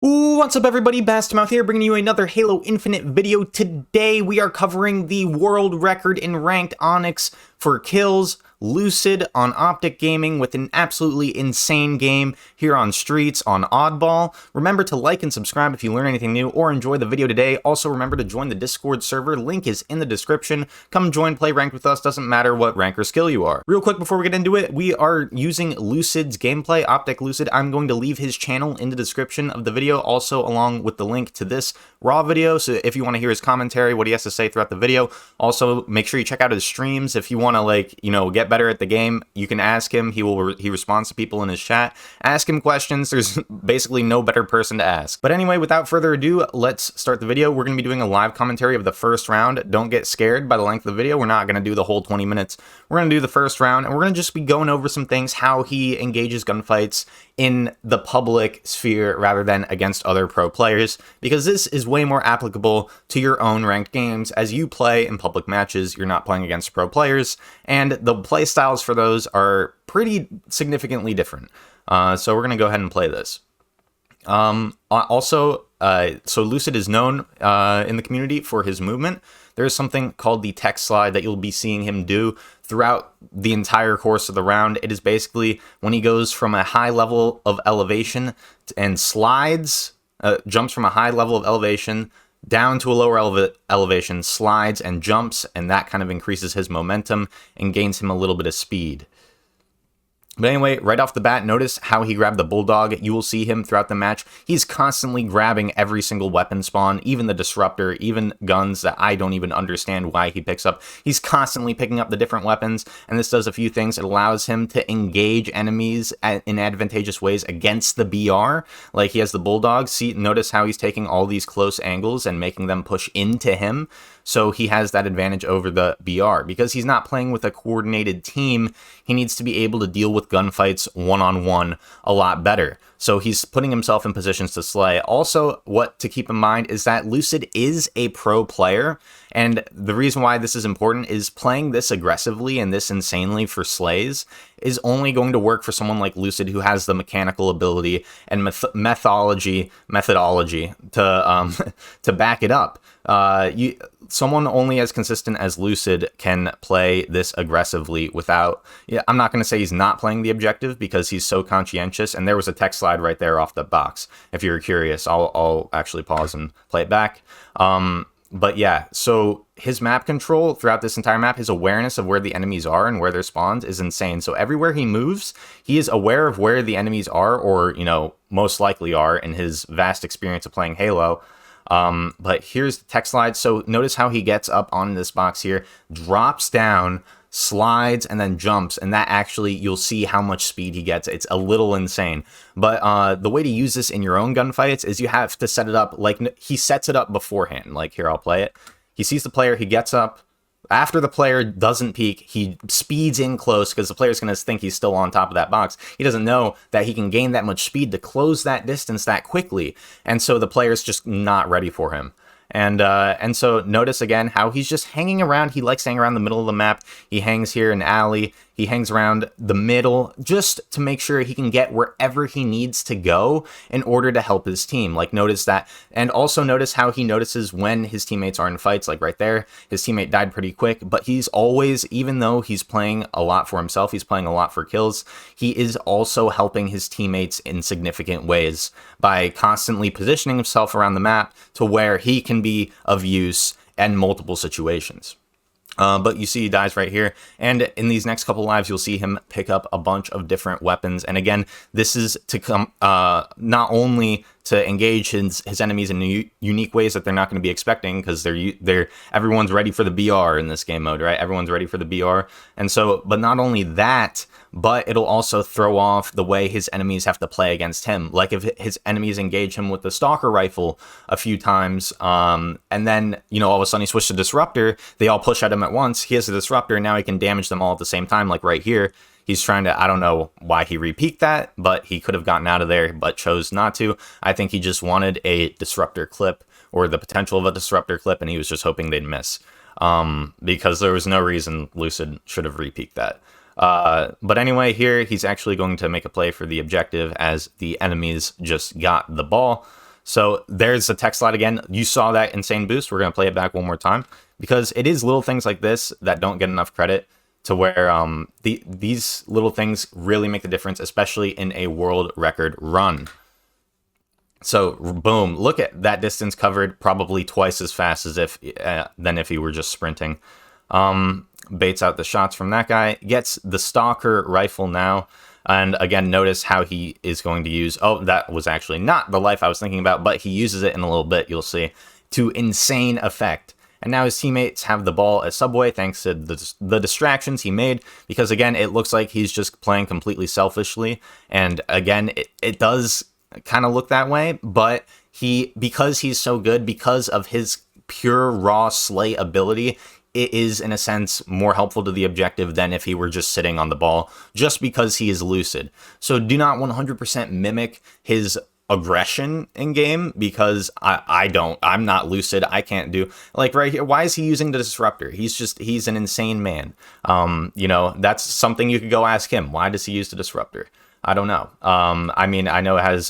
What's up everybody, Bastamouth here, bringing you another Halo Infinite video. Today we are covering the world record in ranked Onyx for kills, Lucid on Optic Gaming with an absolutely insane game here on Streets on Oddball. Remember to like and subscribe if you learn anything new or enjoy the video today. Also remember to join the Discord server, link is in the description. Come join, play ranked with us, doesn't matter what rank or skill you are. Real quick before we get into it, we are using Lucid's gameplay, Optic Lucid. I'm going to leave his channel in the description of the video, also along with the link to this raw video, so if you want to hear his commentary, what he has to say throughout the video. Also make sure you check out his streams if you want to get better at the game. You can ask him. He responds to people in his chat. Ask him questions. There's basically no better person to ask. But anyway, without further ado, let's start the video. We're going to be doing a live commentary of the first round. Don't get scared by the length of the video. We're not going to do the whole 20 minutes. We're going to do the first round, and we're going to just be going over some things, how he engages gunfights in the public sphere rather than against other pro players, because this is way more applicable to your own ranked games. As you play in public matches, you're not playing against pro players, and the play styles for those are pretty significantly different. So we're going to go ahead and play this. So Lucid is known in the community for his movement. There's something called the tech slide that you'll be seeing him do throughout the entire course of the round. It is basically when he goes from a high level of elevation and slides, jumps from a high level of elevation down to a lower elevation, slides and jumps, and that kind of increases his momentum and gains him a little bit of speed. But anyway, right off the bat, notice how he grabbed the Bulldog. You will see him throughout the match. He's constantly grabbing every single weapon spawn, even the Disruptor, even guns that I don't even understand why he picks up. He's constantly picking up the different weapons, and this does a few things. It allows him to engage enemies in advantageous ways against the BR. Like he has the Bulldog. See, notice how he's taking all these close angles and making them push into him. So he has that advantage over the BR. Because he's not playing with a coordinated team, he needs to be able to deal with gunfights one-on-one a lot better. So he's putting himself in positions to slay. Also, what to keep in mind is that Lucid is a pro player, and the reason why this is important is playing this aggressively and this insanely for slays is only going to work for someone like Lucid, who has the mechanical ability and methodology to to back it up. Someone only as consistent as Lucid can play this aggressively without... I'm not going to say he's not playing the objective because he's so conscientious, and there was a text slide right there off the box. If you're curious, I'll actually pause and play it back. But yeah, so his map control throughout this entire map, his awareness of where the enemies are and where their spawns is insane. So everywhere he moves, he is aware of where the enemies are, or, most likely are in his vast experience of playing Halo. But here's the text slide. So notice how he gets up on this box here, drops down, slides, and then jumps, and that actually, you'll see how much speed he gets. It's a little insane. But the way to use this in your own gunfights is you have to set it up like he sets it up beforehand. Like here, I'll play it. He sees the player, he gets up. After the player doesn't peek, he speeds in close because the player's going to think he's still on top of that box. He doesn't know that he can gain that much speed to close that distance that quickly. And so the player's just not ready for him. And so notice again how he's just hanging around. He likes hanging around the middle of the map. He hangs here in alley. He hangs around the middle just to make sure he can get wherever he needs to go in order to help his team. Like notice that. And also notice how he notices when his teammates are in fights, like right there. His teammate died pretty quick, but he's always, even though he's playing a lot for himself, he's playing a lot for kills, he is also helping his teammates in significant ways by constantly positioning himself around the map to where he can be of use in multiple situations. But you see he dies right here, and in these next couple lives you'll see him pick up a bunch of different weapons. And again, this is to come not only to engage his enemies in unique ways that they're not going to be expecting, because everyone's ready for the BR in this game mode, right? Everyone's ready for the BR. And so, but not only that, but it'll also throw off the way his enemies have to play against him. Like if his enemies engage him with the Stalker rifle a few times, and then, all of a sudden he switched to Disruptor, they all push at him at once. He has a Disruptor, and now he can damage them all at the same time, like right here. He's trying to, I don't know why he repeaked that, but he could have gotten out of there, but chose not to. I think he just wanted a Disruptor clip, or the potential of a Disruptor clip, and he was just hoping they'd miss. Because there was no reason Lucid should have repeaked that. But anyway, here he's actually going to make a play for the objective as the enemies just got the ball. So there's the tech slide again. You saw that insane boost. We're going to play it back one more time because it is little things like this that don't get enough credit, to where these little things really make the difference, especially in a world record run. So boom, look at that distance covered, probably twice as fast as than if he were just sprinting. Baits out the shots from that guy, gets the stalker rifle now. And again, notice how he is going to use, oh, that was actually not the life I was thinking about, but he uses it in a little bit, you'll see, to insane effect. And now his teammates have the ball at Subway thanks to the distractions he made, because again, it looks like he's just playing completely selfishly. And again, it does kind of look that way, but because he's so good, because of his pure raw slay ability, it is, in a sense, more helpful to the objective than if he were just sitting on the ball, just because he is Lucid. So do not 100% mimic his aggression in game, because I'm not Lucid. I can't do, like right here, why is he using the disruptor? He's an insane man. That's something you could go ask him. Why does he use the disruptor? I don't know. I mean, I know it has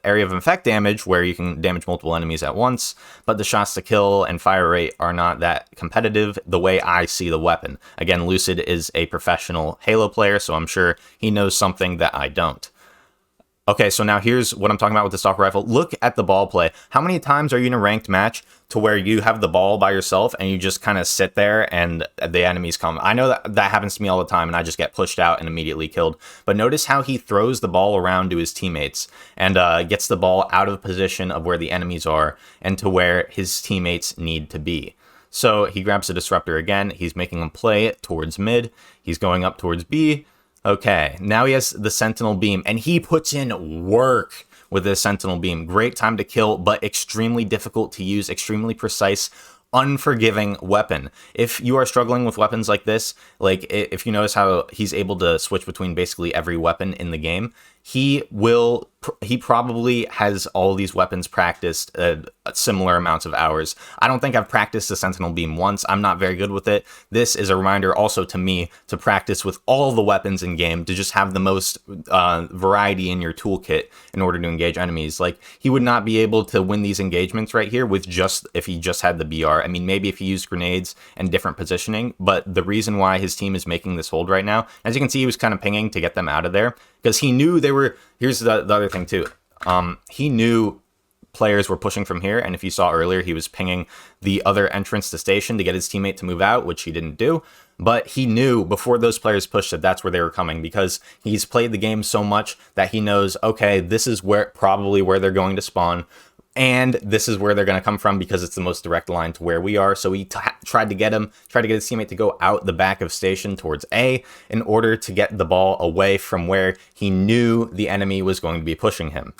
area of effect damage where you can damage multiple enemies at once, but the shots to kill and fire rate are not that competitive the way I see the weapon. Again, Lucid is a professional Halo player, so I'm sure he knows something that I don't. Okay, so now here's what I'm talking about with the stalker rifle. Look at the ball play. How many times are you in a ranked match to where you have the ball by yourself and you just kind of sit there and the enemies come? I know that happens to me all the time and I just get pushed out and immediately killed. But notice how he throws the ball around to his teammates and gets the ball out of position of where the enemies are and to where his teammates need to be. So he grabs the disruptor again. He's making them play towards mid. He's going up towards B. Okay, now he has the Sentinel Beam, and he puts in work with this Sentinel Beam. Great time to kill, but extremely difficult to use, extremely precise, unforgiving weapon. If you are struggling with weapons like this, like if you notice how he's able to switch between basically every weapon in the game, he probably has all these weapons practiced similar amounts of hours. I don't think I've practiced the Sentinel Beam once. I'm not very good with it. This is a reminder also to me to practice with all the weapons in game, to just have the most variety in your toolkit in order to engage enemies. Like, he would not be able to win these engagements right here with if he just had the BR. I mean, maybe if he used grenades and different positioning, but the reason why his team is making this hold right now, as you can see, he was kind of pinging to get them out of there, because he knew they were, here's the other thing too, he knew players were pushing from here, and if you saw earlier, he was pinging the other entrance to station to get his teammate to move out, which he didn't do, but he knew before those players pushed that that's where they were coming, because he's played the game so much that he knows, okay, this is probably where they're going to spawn, and this is where they're going to come from because it's the most direct line to where we are. So he tried to get his teammate to go out the back of station towards A in order to get the ball away from where he knew the enemy was going to be pushing him.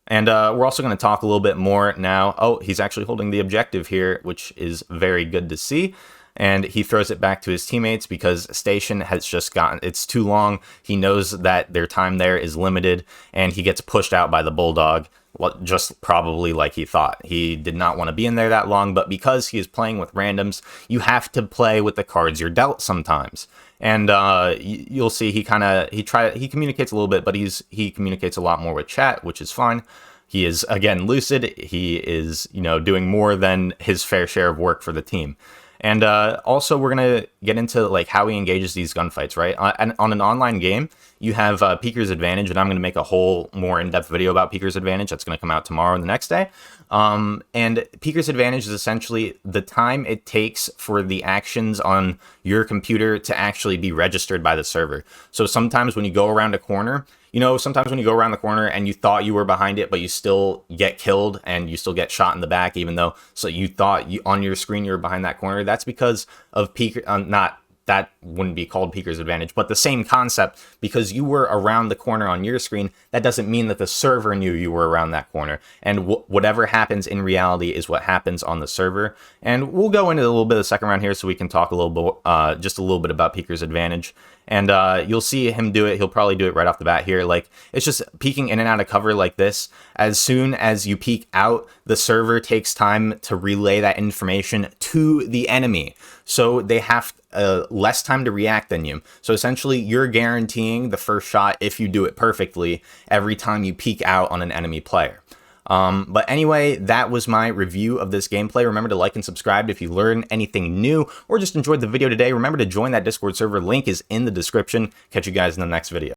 And we're also going to talk a little bit more now. Oh, he's actually holding the objective here, which is very good to see. And he throws it back to his teammates because station has just it's too long. He knows that their time there is limited, and he gets pushed out by the Bulldog. Just probably like he thought. He did not want to be in there that long, but because he is playing with randoms, you have to play with the cards you're dealt sometimes. And you'll see he communicates a little bit, but he communicates a lot more with chat, which is fine. He is, again, Lucid. He is, doing more than his fair share of work for the team. And also, we're going to get into like how he engages these gunfights, right? On an online game, you have Peeker's Advantage, and I'm going to make a whole more in-depth video about Peeker's Advantage. That's going to come out tomorrow and the next day. And Peeker's Advantage is essentially the time it takes for the actions on your computer to actually be registered by the server. So sometimes when you go around a corner, sometimes when you go around the corner and you thought you were behind it, but you still get killed and you still get shot in the back, even though you thought on your screen you were behind that corner. That's because of Peeker, that wouldn't be called Peeker's Advantage, but the same concept, because you were around the corner on your screen, that doesn't mean that the server knew you were around that corner. And whatever happens in reality is what happens on the server. And we'll go into a little bit of the second round here so we can talk just a little bit about Peeker's Advantage. And you'll see him do it. He'll probably do it right off the bat here. Like, it's just peeking in and out of cover like this. As soon as you peek out, the server takes time to relay that information to the enemy. So they have less time to react than you. So essentially, you're guaranteeing the first shot if you do it perfectly every time you peek out on an enemy player. But anyway, that was my review of this gameplay. Remember to like and subscribe if you learned anything new or just enjoyed the video today. Remember to join that Discord server. Link is in the description. Catch you guys in the next video.